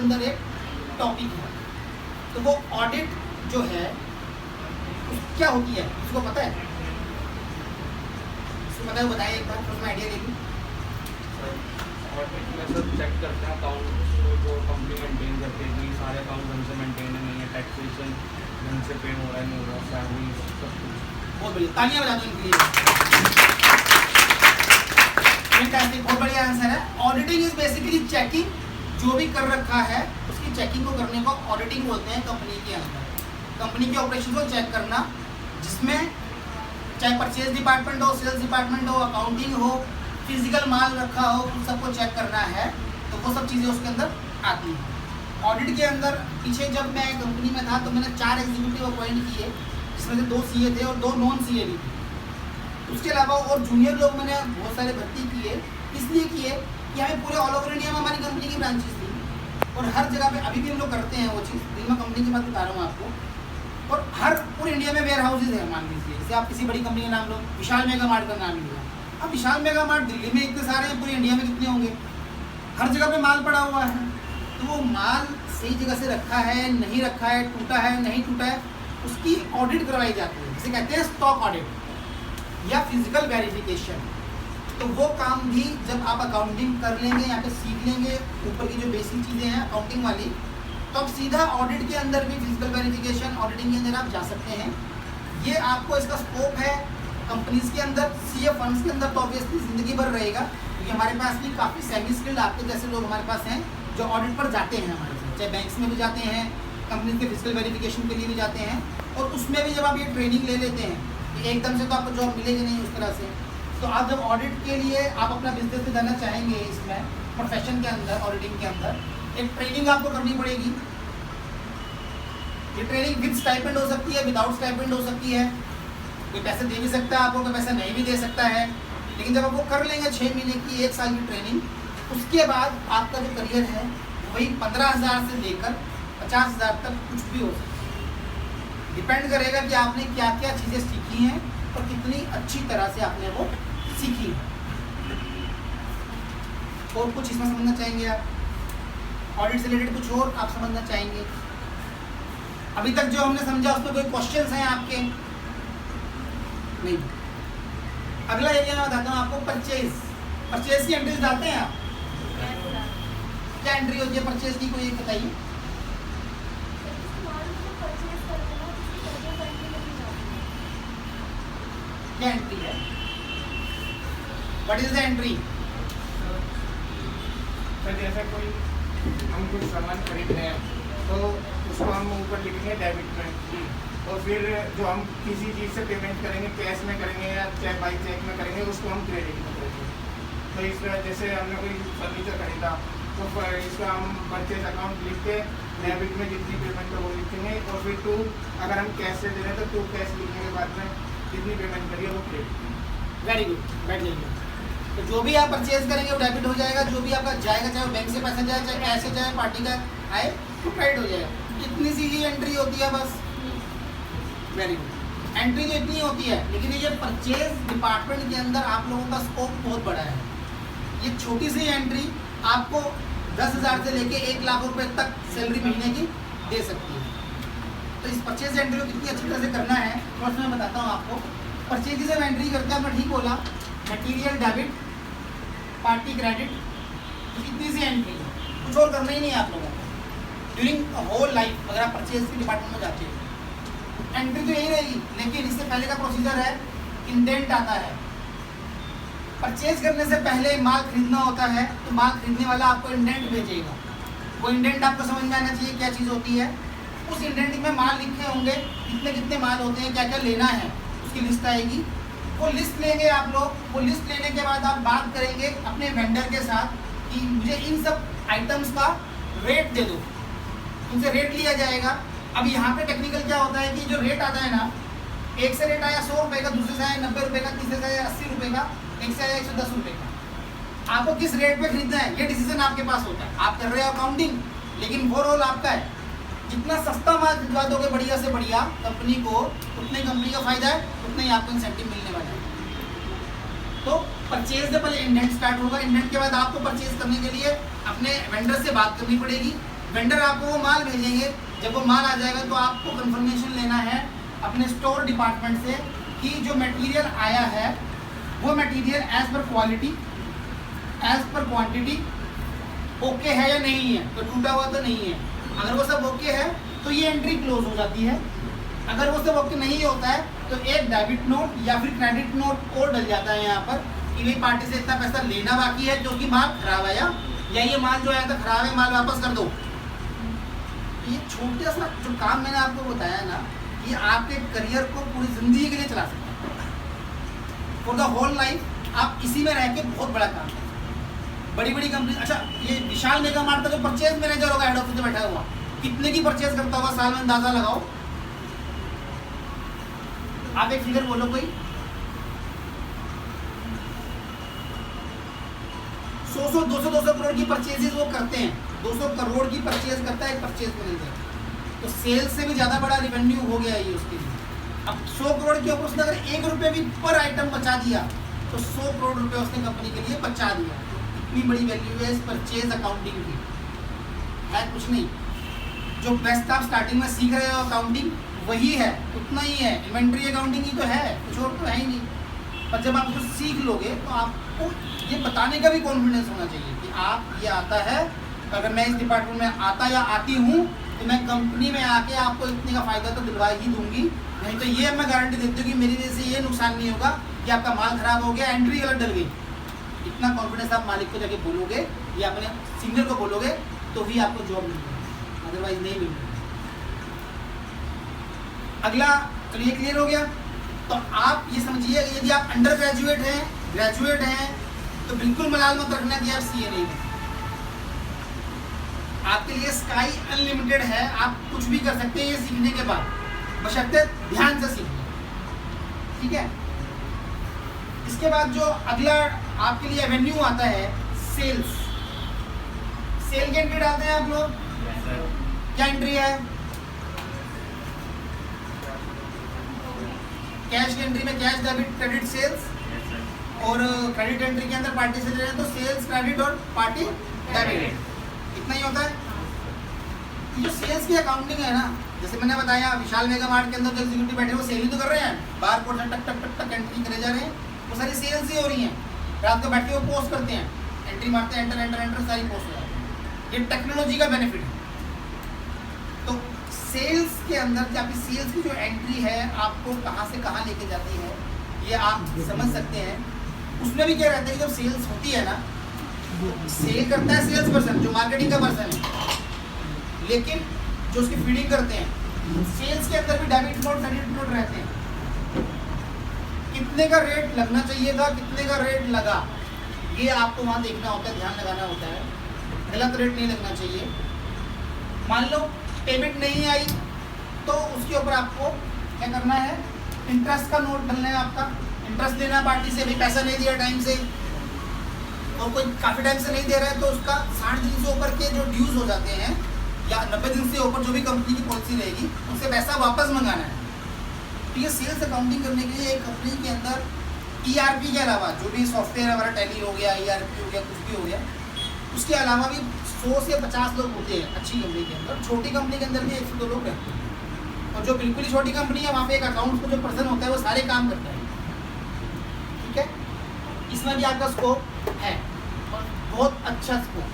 अंदर एक टॉपिक है। तो वो ऑडिट जो है क्या होती है, उसको पता है? इसको पता है, बताइए एक बार, उसमें आइडिया देगी। ऑडिट में सब चेक करते हैं अकाउंट जो कंपनी मेंटेन करती है कि सारे अकाउंट ढंग से मेंटेन नहीं है, टैक्सेशन ढंग से पे हो रहा है नहीं हो रहा, सैलरी सब कुछ। बहुत बढ़िया, तालियां बजा दो इनके लिए। बहुत बढ़िया आंसर है। ऑडिटिंग इज बेसिकली चेकिंग, जो भी कर रखा है उसकी चेकिंग को करने को ऑडिटिंग बोलते हैं। कंपनी के अंदर कंपनी के ऑपरेशन को चेक करना, जिसमें चाहे परचेज डिपार्टमेंट हो, सेल्स डिपार्टमेंट हो, अकाउंटिंग हो, फिजिकल माल रखा हो, उन सबको चेक करना है। तो वो सब चीज़ें उसके अंदर आती हैं। ऑडिट के अंदर पीछे जब मैं कंपनी में था तो मैंने 4 एग्जीक्यूटिव अपॉइंट किए, जिसमें से 2 सीए थे और 2 नॉन सीए भी थे। उसके अलावा और जूनियर लोग मैंने बहुत सारे भर्ती किए, इसलिए किए कि हमें पूरे ऑल ओवर इंडिया में हमारी कंपनी की ब्रांचेस थी और हर जगह पे अभी भी हम लोग करते हैं वो चीज़। मैं कंपनी की बात बता रहा हूँ आपको। और हर पूरे इंडिया में वेयर हाउसेज है। मान लीजिए जैसे आप किसी बड़ी कंपनी का नाम लो, विशाल मेगा मार्ट का नाम लिया। अब विशाल मेगा मार्ट दिल्ली में इतने सारे हैं, पूरे इंडिया में कितने होंगे? हर जगह पे माल पड़ा हुआ है। तो वो माल सही जगह से रखा है, नहीं रखा है, टूटा है, नहीं टूटा है, उसकी ऑडिट करवाई जाती है, जिसे कहते हैं स्टॉक ऑडिट या फिजिकल वेरिफिकेशन। तो वो काम भी जब आप अकाउंटिंग कर लेंगे, यहाँ पे सीख लेंगे ऊपर की जो बेसिक चीज़ें हैं अकाउंटिंग वाली, तो अब सीधा ऑडिट के अंदर भी फिजिकल वेरिफिकेशन ऑडिटिंग के अंदर आप जा सकते हैं। ये आपको इसका स्कोप है कंपनीज के अंदर, सीए फंड्स के अंदर तो ऑब्वियसली ज़िंदगी भर रहेगा, क्योंकि हमारे पास भी काफ़ी सेमी स्किल्ड आपके जैसे लोग हमारे पास हैं जो ऑडिट पर जाते हैं हमारे साथ, चाहे बैंक्स में भी जाते हैं, कंपनीज के फिजिकल वेरिफिकेशन के लिए भी जाते हैं। और उसमें भी जब आप ये ट्रेनिंग ले लेते हैं, एकदम से तो आपको जॉब मिलेगी नहीं उस तरह से। तो आप जब ऑडिट के लिए आप अपना बिजनेस में जाना चाहेंगे, इसमें प्रोफेशन के अंदर, ऑडिटिंग के अंदर एक ट्रेनिंग आपको करनी पड़ेगी। ये ट्रेनिंग विद स्टाइपेंड हो सकती है, विदाउट स्टाइपेंड हो सकती है। कोई पैसे दे भी सकता है आपको, कोई पैसा नहीं भी दे सकता है। लेकिन जब आप वो कर लेंगे 6 महीने की, 1 साल की ट्रेनिंग, उसके बाद आपका जो करियर है वही 15,000 से लेकर 50,000 तक कुछ भी हो सकता है। डिपेंड करेगा कि आपने क्या क्या चीज़ें सीखी हैं और कितनी अच्छी तरह से आपने वो सीखी है। और कुछ इसमें समझना चाहेंगे आप? ऑडिट से रिलेटेड कुछ और आप समझना चाहेंगे? अभी तक जो हमने समझा उसमें कोई क्वेश्चंस हैं आपके? नहीं। अगला एरिया मैं बताता हूँ आपको, परचेज की एंट्रीज डालते हैं आप? क्या एंट्री होती है परचेज की, कोई एक बताइए। क्या एंट्री है? What is the entry? Sir जैसे कोई हम कुछ सामान खरीद रहे हैं तो उसको हम ऊपर लिखेंगे डेबिट में, और फिर जो हम किसी चीज़ से पेमेंट करेंगे, कैश में करेंगे या चाहे बाई चेक में करेंगे, उसको हम क्रेडिट में करेंगे। तो इसका जैसे हमने कोई फर्नीचर खरीदा तो इसका हम परचेज अकाउंट लिख के डेबिट में जितनी पेमेंट है वो लिखेंगे, और फिर टू अगर हम कैश से दे रहे हैं तो टू कैश लिखने के बाद में जितनी पेमेंट करिए वो क्रेडिट। वेरी गुड, बैठ जाइए। तो जो भी आप परचेज करेंगे वो डेबिट हो जाएगा, जो भी आपका जाएगा, चाहे बैंक से पैसा जाए, चाहे कैश से जाए, पार्टी का आए, तो क्रेडिट हो जाएगा। इतनी सी ही एंट्री होती है बस। वेरी गुड, एंट्री तो इतनी होती है, लेकिन ये परचेज डिपार्टमेंट के अंदर आप लोगों का स्कोप बहुत बड़ा है। ये छोटी सी एंट्री आपको 10,000 से लेके 1 लाख रुपए तक सैलरी महीने की दे सकती है। तो इस परचेज एंट्री को कितनी अच्छी तरह से करना है फर्स्ट मैं बताता हूँ आपको। परचेज की जब एंट्री करते हैं, मैं ठीक बोला, मटीरियल डेबिट, पार्टी क्रेडिट, इतनी सी एंट्री, कुछ और करना ही नहीं है आप लोगों को ड्यूरिंग होल लाइफ। अगर आप परचेज के डिपार्टमेंट में जाते हैं एंट्री तो यही रहेगी, लेकिन इससे पहले का प्रोसीजर है इंडेंट आता है। परचेज करने से पहले माल खरीदना होता है, तो माल खरीदने वाला आपको इंडेंट भेजेगा। वो इंडेंट आपको समझ में आना चाहिए क्या चीज़ होती है। उस इंडेंट में माल लिखे होंगे, कितने कितने माल होते हैं, क्या क्या लेना है, उसकी लिस्ट आएगी। वो लिस्ट लेंगे आप लोग। वो लिस्ट लेने के बाद आप बात करेंगे अपने वेंडर के साथ कि मुझे इन सब आइटम्स का रेट दे दो, उनसे रेट लिया जाएगा। अब यहाँ पे टेक्निकल क्या होता है कि जो रेट आता है ना, एक से रेट आया 100 रुपये का, दूसरे से आया 90 रुपये का, तीसरे से आया 80 रुपये का, एक से आया 110 रुपये का। आपको किस रेट पे खरीदना है ये डिसीजन आपके पास होता है। आप कर रहे हो अकाउंटिंग, लेकिन वो रोल आपका है। जितना सस्ता माल खरीदवा दोगे बढ़िया से बढ़िया कंपनी को, उतने कंपनी का फायदा है, उतना ही आपको इंसेंटिव मिलने वाला है। तो परचेज से पहले इंडेंट स्टार्ट होगा। इंडेंट के बाद आपको परचेज करने के लिए अपने वेंडर से बात करनी पड़ेगी। वेंडर आपको वो माल भेजेंगे, जब वो माल आ जाएगा तो आपको कंफर्मेशन लेना है अपने स्टोर डिपार्टमेंट से कि जो मटेरियल आया है वो material as per quality, as per quantity okay है या नहीं है, तो टूटा हुआ तो नहीं है। अगर वो सब ओके है तो ये एंट्री क्लोज हो जाती है। अगर वो सब ओके नहीं होता है तो एक डेबिट नोट या फिर क्रेडिट नोट और डल जाता है यहाँ पर कि भाई पार्टी से इतना पैसा लेना बाकी है क्योंकि माल खराब आया, या ये माल जो आया था खराब है, माल वापस कर दो। ये छोटा सा जो काम मैंने आपको बताया ना, ये आपके करियर को पूरी जिंदगी के लिए चला सकता है। फॉर द होल लाइफ आप इसी में रह के बहुत बड़ा काम है। बड़ी बड़ी कंपनी, अच्छा ये विशाल मेगा मार्ट का जो परचेज मैनेजर होगा हेड ऑफिस में बैठा हुआ, कितने की परचेज करता होगा साल में, अंदाजा लगाओ। आप एक फिगर बोलो कोई। 100-200 करोड़ की परचेजेस वो करते हैं। 200 करोड़ की परचेज करता है एक परचेज मैनेजर, तो सेल्स से भी ज़्यादा बड़ा रिवेन्यू हो गया ये उसके लिए। अब 100 करोड़ के ऊपर उसने अगर 1 रुपये भी पर आइटम बचा दिया तो 100 करोड़ रुपये उसने कंपनी के लिए बचा दिया। इतनी बड़ी वैल्यू है इस परचेज अकाउंटिंग की, है कुछ नहीं। जो बेस्ट आप स्टार्टिंग में सीख रहे हो अकाउंटिंग वही है, उतना ही है। इन्वेंट्री अकाउंटिंग ही तो है, कुछ और तो है ही नहीं। पर जब आप उसको सीख लोगे तो आपको ये बताने का भी कॉन्फिडेंस होना चाहिए कि आप ये आता है, अगर मैं इस डिपार्टमेंट में आता या आती हूँ तो मैं कंपनी में आके आपको इतने का फ़ायदा तो दिलवा ही दूंगी, नहीं तो ये मैं गारंटी देती हूँ कि मेरी वजह से ये नुकसान नहीं होगा कि आपका माल खराब हो गया, एंट्री गलत डल गई। इतना कॉन्फिडेंस आप मालिक को जाके बोलोगे या अपने सीनियर को बोलोगे तो ही आपको जॉब मिलेगी, अदरवाइज नहीं मिलेगी। अगला, तो ये क्लियर हो गया। तो आप ये समझिए यदि आप अंडर ग्रेजुएट हैं, ग्रेजुएट हैं, तो बिल्कुल मलाल मत रखना कि आप सीए नहीं हैं। आपके लिए स्काई अनलिमिटेड है, आप कुछ भी कर सकते हैं ये सीखने के बाद, बशर्ते ध्यान से सीखें, ठीक है। इसके बाद जो अगला आपके लिए एवेन्यू आता है सेल्स। सेल की एंट्री डालते हैं आप लोग, क्या एंट्री है? कैश की एंट्री में कैश, डेबिट, क्रेडिट, सेल्स, और क्रेडिट एंट्री के अंदर पार्टी से ले रहे हैं तो सेल्स, क्रेडिट और पार्टी डेबिट, इतना ही होता है। ये जो सेल्स की अकाउंटिंग है ना, जैसे मैंने बताया विशाल मेगा मार्ट के अंदर जो एग्जीक्यूटिव बैठे वो सेल ही तो कर रहे हैं, बार कोड से टक टक टक टक एंट्री करे जा रहे हैं, वो सारी सेल्स ही हो रही हैं। रात को बैठ के वो पोस्ट करते हैं, एंट्री मारते हैं, एंटर एंटर एंटर, सारी पोस्ट हो जाती है। ये टेक्नोलॉजी का बेनिफिट है। तो सेल्स के अंदर कि आपकी सेल्स की जो एंट्री है आपको कहाँ से कहाँ लेके जाती है ये आप समझ सकते हैं। उसमें भी क्या रहता है कि जब सेल्स होती है ना, सेल करता है सेल्स पर्सन जो मार्केटिंग का पर्सन है, लेकिन जो उसकी फीडिंग करते हैं सेल्स के अंदर भी डेबिट नोट, क्रेडिट नोट रहते हैं। कितने का रेट लगना चाहिए था, कितने का रेट लगा, ये आपको वहाँ देखना होता है, ध्यान लगाना होता है। गलत रेट नहीं लगना चाहिए। मान लो पेमेंट नहीं आई तो उसके ऊपर आपको क्या करना है, इंटरेस्ट का नोट डालना है, आपका इंटरेस्ट देना है पार्टी से, भी पैसा नहीं दिया टाइम से और कोई काफ़ी टाइम से नहीं दे रहा है तो उसका 60 दिन से ऊपर के जो ड्यूज हो जाते हैं या 90 दिन से ऊपर जो भी कंपनी की पॉलिसी रहेगी उनसे पैसा वापस मंगाना है। तो ये सेल्स अकाउंटिंग करने के लिए एक कंपनी के अंदर ERP के अलावा जो भी सॉफ्टवेयर हमारा टैली हो गया, ERP हो गया, कुछ भी हो गया, उसके अलावा भी 100 से 50 लोग होते हैं अच्छी कंपनी के अंदर। छोटी कंपनी के अंदर भी 1 से 2 लोग रहते हैं, और जो बिल्कुल ही छोटी कंपनी है वहाँ पे एक अकाउंट को जो पर्सन होता है वो सारे काम करता है, ठीक है। इसमें भी आपका स्कोप है और बहुत अच्छा स्कोप।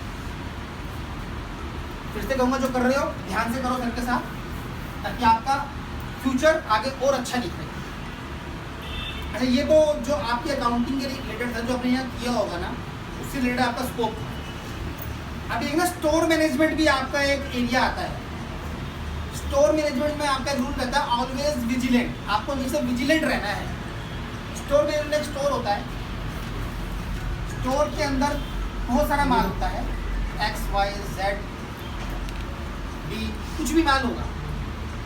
फिर से कहूँगा जो कर रहे हो ध्यान से करो सर के साथ, ताकि आपका फ्यूचर आगे और अच्छा दिखे। अच्छा, ये तो जो आपकी अकाउंटिंग के रिलेटेड था, जो आपने यहाँ किया होगा ना, उससे रिलेटेड आपका स्कोप था। अब देखना स्टोर मैनेजमेंट भी आपका एक एरिया आता है। स्टोर मैनेजमेंट में आपका रूल रहता है ऑलवेज विजिलेंट, आपको हमेशा विजिलेंट रहना है। स्टोर मैनेजमेंट एक स्टोर होता है, स्टोर के अंदर बहुत सारा माल होता है, XYZ D कुछ भी माल होगा।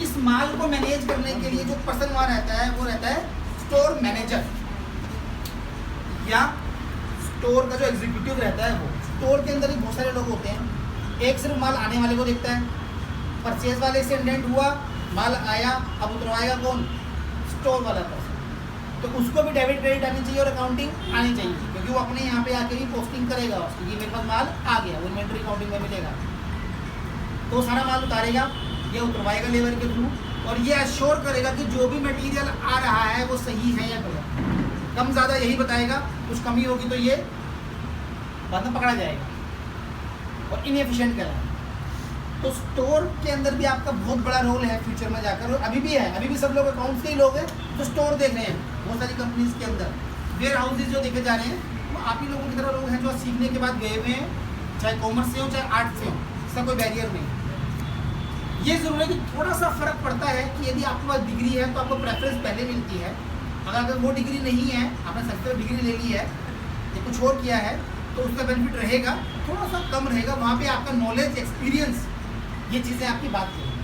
इस माल को मैनेज करने के लिए जो पर्सन वहाँ रहता है वो रहता है स्टोर मैनेजर, या स्टोर का जो एग्जीक्यूटिव रहता है वो। स्टोर के अंदर ही बहुत सारे लोग होते हैं। एक सिर्फ माल आने वाले को देखता है, परचेज वाले से इंडेंट हुआ, माल आया, अब उतरवाएगा कौन, स्टोर वाला पर्सन। तो उसको भी डेबिट क्रेडिट आनी चाहिए और अकाउंटिंग आनी चाहिए, क्योंकि वो अपने यहाँ पे आके ही पोस्टिंग करेगा उसकी, ये मेरे पास माल आ गया, वो इन्वेंट्री अकाउंटिंग में मिलेगा। तो सारा माल उतारेगा, ये उतरवाएगा लेबर के थ्रू, और ये एश्योर करेगा कि जो भी मटेरियल आ रहा है वो सही है या गलत, कम ज़्यादा यही बताएगा। कुछ कमी होगी तो ये बाद में पकड़ा जाएगा और इनएफिशिएंट कहलाएगा। तो स्टोर के अंदर भी आपका बहुत बड़ा रोल है फ्यूचर में जाकर, और अभी भी है, अभी भी सब लोग अकाउंट्स के ही लोग हैं जो स्टोर देख रहे हैं। बहुत सारी कंपनीज के अंदर वेयर हाउसेज जो देखे जा रहे हैं वो आप ही लोगों की तरह लोग हैं जो सीखने के बाद गए हुए हैं, चाहे कॉमर्स से हो चाहे आर्ट से हो, इसका कोई बैरियर नहीं। ये ज़रूर है कि थोड़ा सा फ़र्क पड़ता है कि यदि आपके पास डिग्री है तो आपको प्रेफरेंस पहले मिलती है, अगर वो डिग्री नहीं है, आपने सेक्टर डिग्री ले ली है या कुछ और किया है तो उसका बेनिफिट रहेगा, थोड़ा सा कम रहेगा। वहाँ पे आपका नॉलेज, एक्सपीरियंस, ये चीज़ें आपकी बात करेंगी।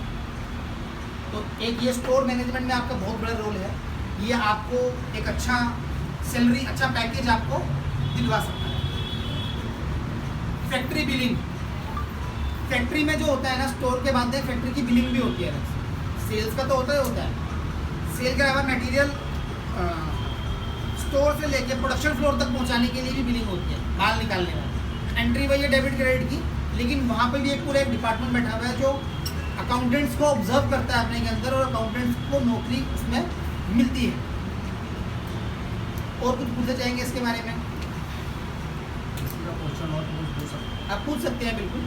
तो एक ये स्टोर मैनेजमेंट में आपका बहुत बड़ा रोल है, ये आपको एक अच्छा सैलरी, अच्छा पैकेज आपको दिलवा सकता है। फैक्ट्री बिलिंग, फैक्ट्री में जो होता है ना, स्टोर के बाद फैक्ट्री की बिलिंग भी होती है। सेल्स का तो होता है, सेल के अलावा मटेरियल स्टोर से लेके प्रोडक्शन फ्लोर तक पहुंचाने के लिए भी बिलिंग होती है, माल निकालने में। एंट्री वही है डेबिट क्रेडिट की, लेकिन वहाँ पे भी एक पूरा एक डिपार्टमेंट बैठा हुआ है जो अकाउंटेंट्स को ऑब्जर्व करता है अपने के अंदर, और अकाउंटेंट्स को नौकरी उसमें मिलती है। और कुछ पूछना चाहेंगे इसके बारे में? क्वेश्चन और पूछ सकते आप पूछ सकते हैं, बिल्कुल।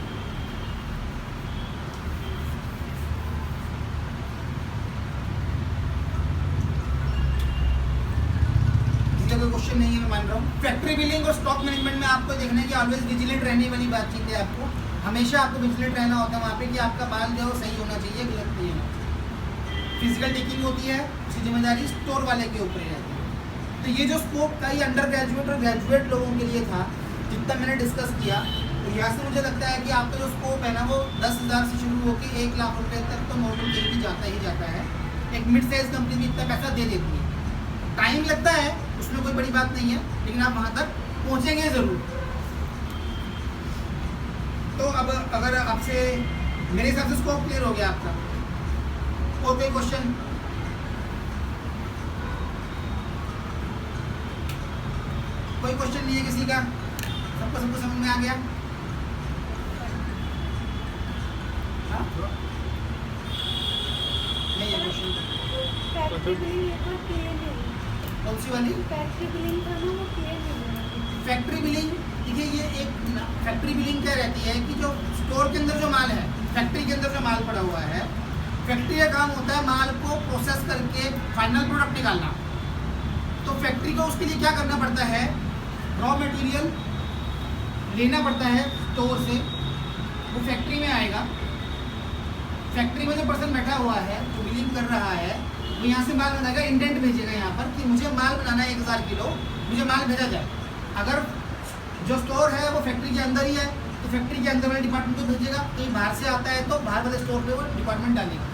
कोई क्वेश्चन नहीं है, मैं मान रहा हूँ। फैक्ट्री बिलिंग और स्टॉक मैनेजमेंट में आपको देखना है कि ऑलवेज विजिलेंट रहने वाली बातचीत है। आपको हमेशा आपको विजिलेंट रहना होता है वहाँ पे कि आपका माल जो है सही होना चाहिए, गलत नहीं होना चाहिए। फिजिकल टेकिंग होती है, उसकी जिम्मेदारी स्टोर वाले के ऊपर ही रहती है। तो ये जो स्कोप था ये अंडर ग्रेजुएट और ग्रेजुएट लोगों के लिए था, जितना मैंने डिस्कस किया। तो यहाँ से मुझे लगता है कि आपका जो स्कोप है ना वो 10,000 से शुरू होकर 1 लाख रुपये तक तो नॉर्मल कहीं भी जाता ही जाता है। एक मिड साइज कंपनी भी इतना पैसा दे देती है। टाइम लगता है, उसमें कोई बड़ी बात नहीं है, लेकिन आप वहाँ तक पहुँचेंगे ज़रूर। तो अब अगर आपसे मेरे हिसाब से स्कोप क्लियर हो गया आपका, और कोई क्वेश्चन? कोई क्वेश्चन नहीं है किसी का? सबको समझ में आ गया? हाँ? नहीं है क्वेश्चन। फैक्ट्री बिलिंग ये तो क्लियर नहीं है। कौन सी वाली? फैक्ट्री बिलिंग था ना, वो क्लियर नहीं है। फैक्ट्री बिलिंग, देखिए ये एक फैक्ट्री बिलिंग क्या रहती है कि जो स्टोर के अंदर जो माल है, फैक्ट्री के अंदर जो माल पड़ा हुआ है, फैक्ट्री का काम होता है माल को प्रोसेस करके फाइनल प्रोडक्ट निकालना। तो फैक्ट्री को उसके लिए क्या करना पड़ता है, रॉ मटेरियल लेना पड़ता है स्टोर से, वो फैक्ट्री में आएगा। फैक्ट्री में जो पर्सन बैठा हुआ है जो बिलिंग कर रहा है वो यहाँ से माल बनाएगा, इंडेंट भेजेगा यहाँ पर कि मुझे माल बनाना है 1000 किलो, मुझे माल भेजा जाए। अगर जो स्टोर है वो फैक्ट्री के अंदर ही है तो फैक्ट्री के अंदर वाले डिपार्टमेंट को भेजेगा, कहीं बाहर से आता है तो बाहर वाले स्टोर पे वो डिपार्टमेंट डालेगा।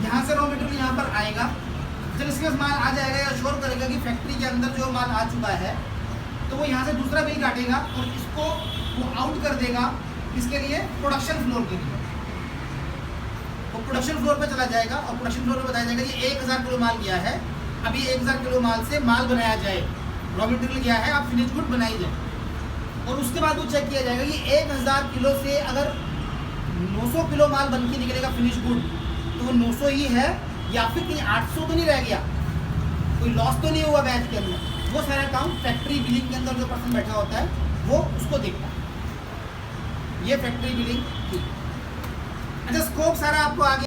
यहाँ से रॉ मटेरियल यहाँ पर आएगा, जब इसके पास माल आ जाएगा या श्योर करेगा कि फैक्ट्री के अंदर जो माल आ चुका है तो वो यहाँ से दूसरा बिल काटेगा और इसको वो आउट कर देगा, इसके लिए प्रोडक्शन फ्लोर के लिए। वो प्रोडक्शन फ्लोर पे चला जाएगा और प्रोडक्शन फ्लोर पे बताया जाएगा कि 1000 किलो माल गया है, अभी 1000 किलो माल से माल बनाया जाए, रॉ मटेरियल गया है, आप फिनिश गुड बनाई जाए। और उसके बाद वो चेक किया जाएगा कि 1000 किलो से अगर 900 किलो माल बन के निकलेगा फिनिश गुड तो वो 900 ही है या फिर कहीं 800 तो नहीं रह गया, कोई लॉस तो नहीं हुआ बैच के अंदर। वो सारा काम फैक्ट्री बिलिंग के अंदर जो पर्सन बैठा होता है वो उसको देखता है। ये फैक्ट्री बिलिंग की। अच्छा, स्कोप सारा आपको आगे